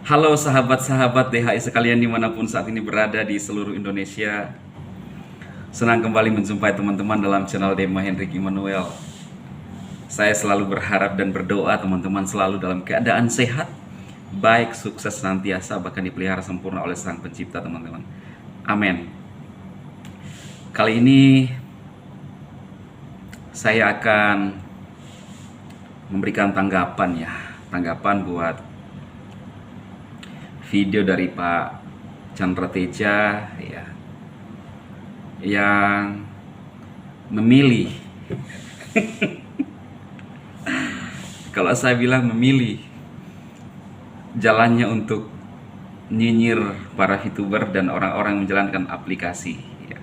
Halo sahabat-sahabat DHI sekalian dimanapun saat ini berada di seluruh Indonesia. Senang kembali menjumpai teman-teman dalam channel Dema Hendrik Immanuel. Saya selalu berharap dan berdoa teman-teman selalu dalam keadaan sehat, baik, sukses senantiasa, bahkan dipelihara sempurna oleh Sang Pencipta teman-teman. Amin. Kali ini saya akan memberikan tanggapan buat video dari Pak Chandra Teja ya, yang memilih kalau saya bilang memilih jalannya untuk nyinyir para VTuber dan orang-orang yang menjalankan aplikasi ya.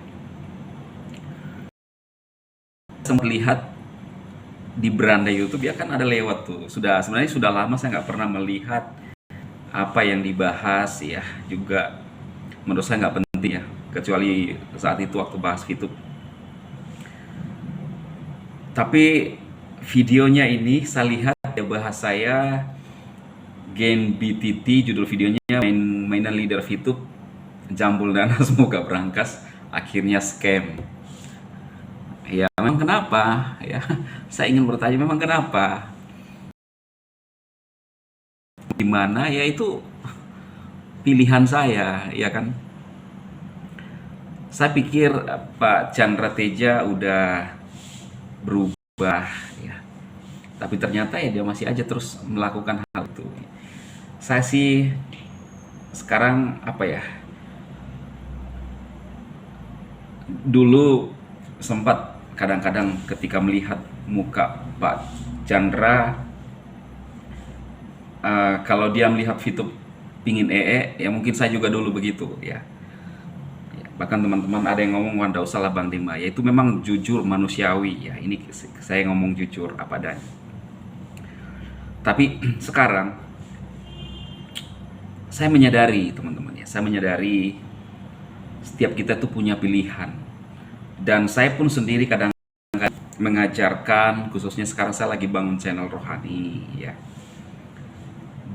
Sempat lihat di beranda YouTube ya, kan ada lewat tuh. Sebenarnya sudah lama saya nggak pernah melihat apa yang dibahas ya, juga menurut saya nggak penting ya, kecuali saat itu waktu bahas VTube. Tapi videonya ini saya lihat ya, bahas saya Game BTT, judul videonya mainan leader VTube jambul dana semoga berangkas akhirnya scam. Ya memang kenapa ya, saya ingin bertanya memang kenapa, dimana ya itu pilihan saya ya kan. Saya pikir Pak Chandra Teja udah berubah ya, tapi ternyata ya dia masih aja terus melakukan hal itu. Saya sih sekarang apa ya, dulu sempat kadang-kadang ketika melihat muka Pak Chandra, kalau dia melihat VTube pingin ya mungkin saya juga dulu begitu ya. Bahkan teman-teman ada yang ngomong nggak usah lah Bang Dema, ya itu memang jujur manusiawi ya, ini saya ngomong jujur apa adanya. Tapi sekarang saya menyadari teman-teman ya, saya menyadari setiap kita tuh punya pilihan, dan saya pun sendiri kadang-kadang mengajarkan, khususnya sekarang saya lagi bangun channel rohani ya,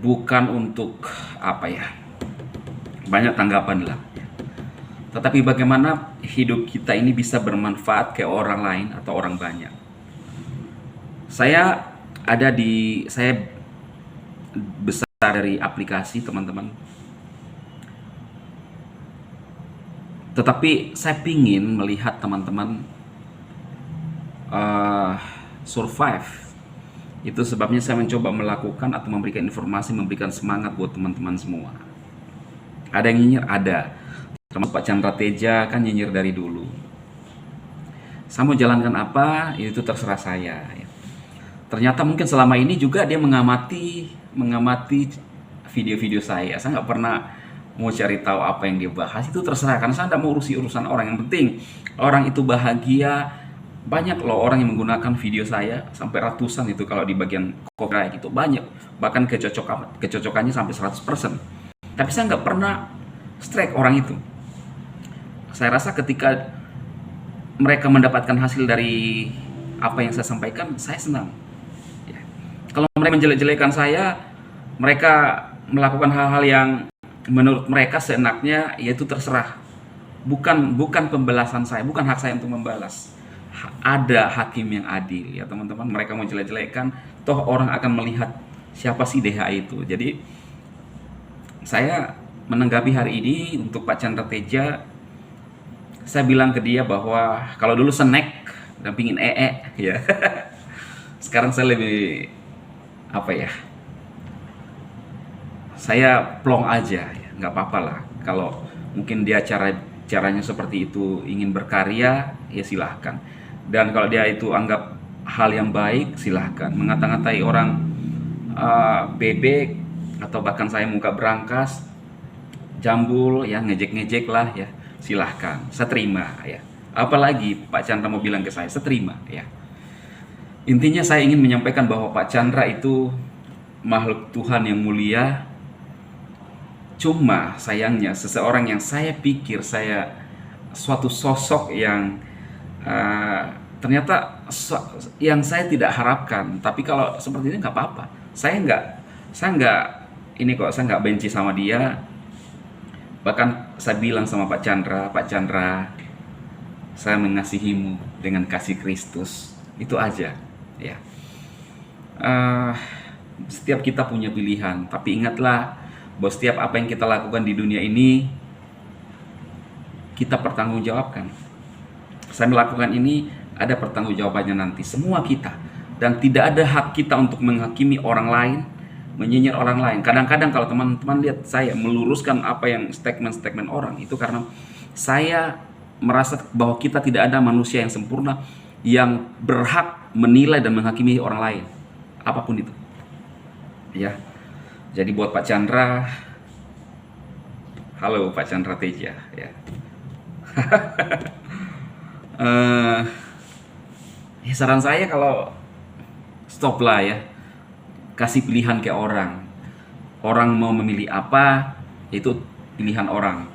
bukan untuk apa ya, banyak tanggapan lah ya. Tetapi bagaimana hidup kita ini bisa bermanfaat ke orang lain atau orang banyak. Saya besar dari aplikasi teman-teman, tetapi saya pingin melihat teman-teman survive. Itu sebabnya saya mencoba melakukan atau memberikan informasi, memberikan semangat buat teman-teman semua. Ada yang nyinyir, ada. Termasuk Pak Chandra Teja kan nyinyir dari dulu. Saya mau jalankan apa, itu terserah saya. Ternyata mungkin selama ini juga dia mengamati video-video saya. Saya nggak pernah mau cari tahu apa yang dia bahas, itu terserah. Karena saya nggak mau urusan orang. Yang penting orang itu bahagia. Banyak loh orang yang menggunakan video saya sampai ratusan itu kalau di bagian copyright itu banyak, bahkan kecocokannya sampai 100%. Tapi saya nggak pernah strike orang itu. Saya rasa ketika mereka mendapatkan hasil dari apa yang saya sampaikan, saya senang ya. Kalau mereka menjelek-jelekan saya, mereka melakukan hal-hal yang menurut mereka seenaknya, ya itu terserah. Bukan pembalasan saya, bukan hak saya untuk membalas. Ada hakim yang adil ya teman-teman. Mereka mau jelek-jelekan, toh orang akan melihat siapa sih DHI itu. Jadi saya menanggapi hari ini untuk Pak Chandra Teja, saya bilang ke dia bahwa kalau dulu snack dan pingin ya sekarang saya lebih apa ya, saya plong aja ya, nggak apa-apa lah. Kalau mungkin dia caranya seperti itu, ingin berkarya ya silahkan. Dan kalau dia itu anggap hal yang baik, silahkan. Mengata-ngatai orang bebek, atau bahkan saya muka berangkas, jambul ya, ngejek-ngejek lah ya, silahkan, saya terima ya. Apalagi Pak Chandra mau bilang ke saya terima ya. Intinya saya ingin menyampaikan bahwa Pak Chandra itu makhluk Tuhan yang mulia. Cuma sayangnya seseorang yang saya pikir suatu sosok yang ternyata yang saya tidak harapkan. Tapi kalau seperti ini nggak apa-apa. Saya nggak ini kok saya nggak benci sama dia. Bahkan saya bilang sama Pak Chandra, saya mengasihimu dengan kasih Kristus. Itu aja, ya. Eh, Setiap kita punya pilihan, tapi ingatlah bahwa setiap apa yang kita lakukan di dunia ini kita pertanggungjawabkan. Saya melakukan ini, ada pertanggungjawabannya nanti, semua kita. Dan tidak ada hak kita untuk menghakimi orang lain, menyinyir orang lain. Kadang-kadang kalau teman-teman lihat saya meluruskan apa yang statement-statement orang, itu karena saya merasa bahwa kita tidak ada manusia yang sempurna yang berhak menilai dan menghakimi orang lain, apapun itu, ya. Jadi buat Pak Chandra, halo Pak Chandra Teja, ya. Ya saran saya kalau stop lah ya, kasih pilihan ke orang. Orang mau memilih apa, itu pilihan orang.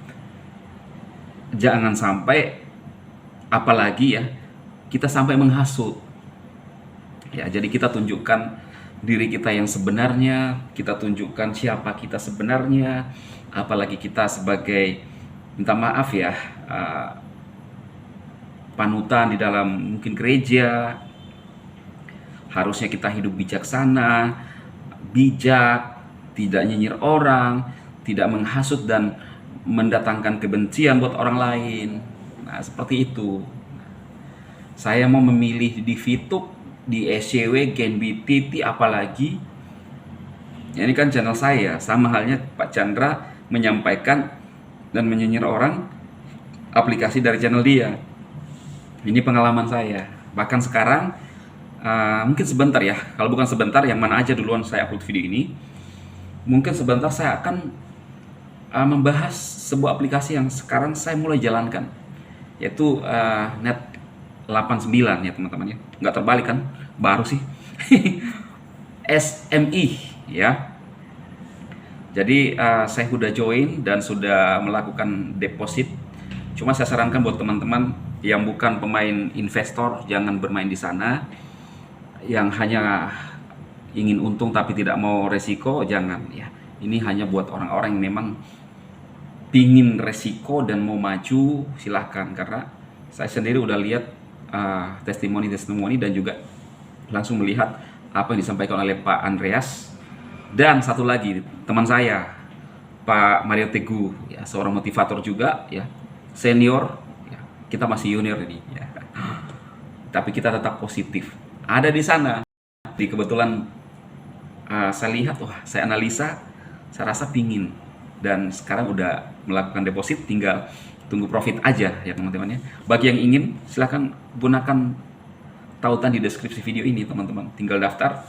Jangan sampai, apalagi ya, kita sampai menghasut. Ya, jadi kita tunjukkan diri kita yang sebenarnya, kita tunjukkan siapa kita sebenarnya, apalagi kita sebagai, minta maaf ya, panutan di dalam mungkin gereja. Harusnya kita hidup bijaksana, bijak, tidak nyinyir orang, tidak menghasut dan mendatangkan kebencian buat orang lain. Nah, seperti itu. Saya mau memilih di VTube, di SCW, Genbi, Titi, apalagi. Ini kan channel saya, sama halnya Pak Chandra menyampaikan dan menyinyir orang, aplikasi dari channel dia. Ini pengalaman saya. Bahkan sekarang, mungkin sebentar ya, kalau bukan sebentar, yang mana aja duluan saya upload video ini, mungkin sebentar saya akan membahas sebuah aplikasi yang sekarang saya mulai jalankan, yaitu Net 89 ya teman-teman ya, nggak terbalik kan, baru sih. SMI ya. Jadi saya sudah join dan sudah melakukan deposit. Cuma saya sarankan buat teman-teman yang bukan pemain investor, jangan bermain di sana. Yang hanya ingin untung tapi tidak mau resiko, jangan ya. Ini hanya buat orang-orang yang memang pingin resiko dan mau maju, silahkan. Karena saya sendiri udah lihat testimoni dan juga langsung melihat apa yang disampaikan oleh Pak Andreas. Dan satu lagi teman saya, Pak Mario Teguh, ya, seorang motivator juga ya, senior ya. Kita masih junior ini ya. Tapi kita tetap positif. Ada di sana. Di kebetulan saya lihat, wah, saya analisa, saya rasa pingin, dan sekarang udah melakukan deposit, tinggal tunggu profit aja ya teman-teman ya. Bagi yang ingin, silahkan gunakan tautan di deskripsi video ini teman-teman. Tinggal daftar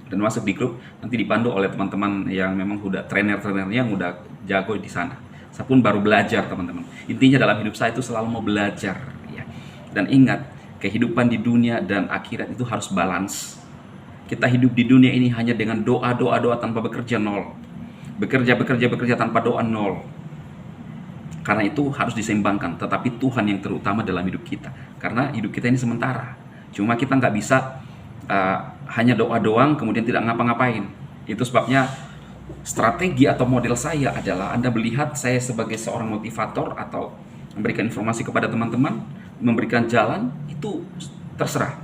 dan masuk di grup, nanti dipandu oleh teman-teman yang memang udah trainer-trainernya, yang udah jago di sana. Saya pun baru belajar teman-teman. Intinya dalam hidup saya itu selalu mau belajar ya. Dan ingat, kehidupan di dunia dan akhirat itu harus balance. Kita hidup di dunia ini hanya dengan doa tanpa bekerja, nol. Bekerja tanpa doa, nol. Karena itu harus diseimbangkan. Tetapi Tuhan yang terutama dalam hidup kita. Karena hidup kita ini sementara. Cuma kita nggak bisa hanya doa doang kemudian tidak ngapa-ngapain. Itu sebabnya strategi atau model saya adalah, Anda melihat saya sebagai seorang motivator atau memberikan informasi kepada teman-teman, memberikan jalan, itu terserah.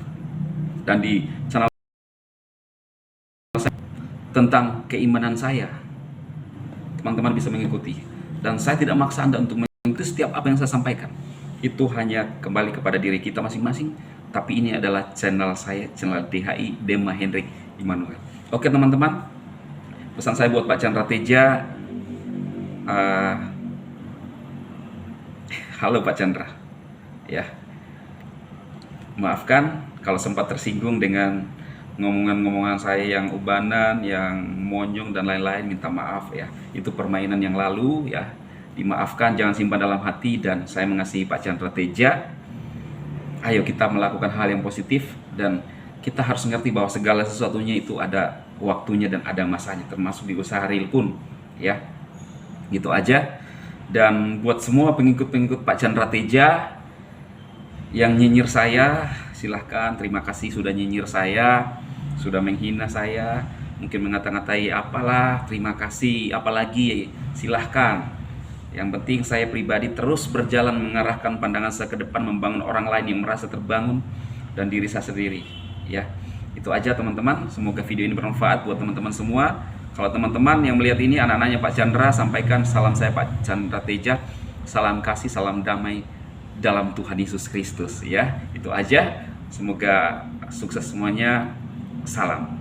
Dan di channel saya tentang keimanan saya, teman-teman bisa mengikuti. Dan saya tidak maksa Anda untuk mengikuti setiap apa yang saya sampaikan. Itu hanya kembali kepada diri kita masing-masing. Tapi ini adalah channel saya, channel DHI Dema Hendrik Immanuel. Oke teman-teman, pesan saya buat Pak Chandra Teja, halo Pak Chandra, ya, maafkan kalau sempat tersinggung dengan ngomongan-ngomongan saya yang ubanan, yang monyong dan lain-lain, minta maaf ya. Itu permainan yang lalu ya, dimaafkan, jangan simpan dalam hati. Dan saya mengasihi Pak Chandra Teja. Ayo kita melakukan hal yang positif, dan kita harus mengerti bahwa segala sesuatunya itu ada waktunya dan ada masanya, termasuk di usaha real pun ya. Gitu aja. Dan buat semua pengikut-pengikut Pak Chandra Teja yang nyinyir saya, silahkan, terima kasih sudah nyinyir saya, sudah menghina saya, mungkin mengata-ngatai apalah, terima kasih, apalagi silahkan. Yang penting saya pribadi terus berjalan mengarahkan pandangan saya ke depan, membangun orang lain yang merasa terbangun dan diri saya sendiri. Ya, itu aja teman-teman. Semoga video ini bermanfaat buat teman-teman semua. Kalau teman-teman yang melihat ini anak-anaknya Pak Chandra, sampaikan salam saya Pak Chandra Teja. Salam kasih, salam damai dalam Tuhan Yesus Kristus. Ya, itu aja. Semoga sukses semuanya. Salam.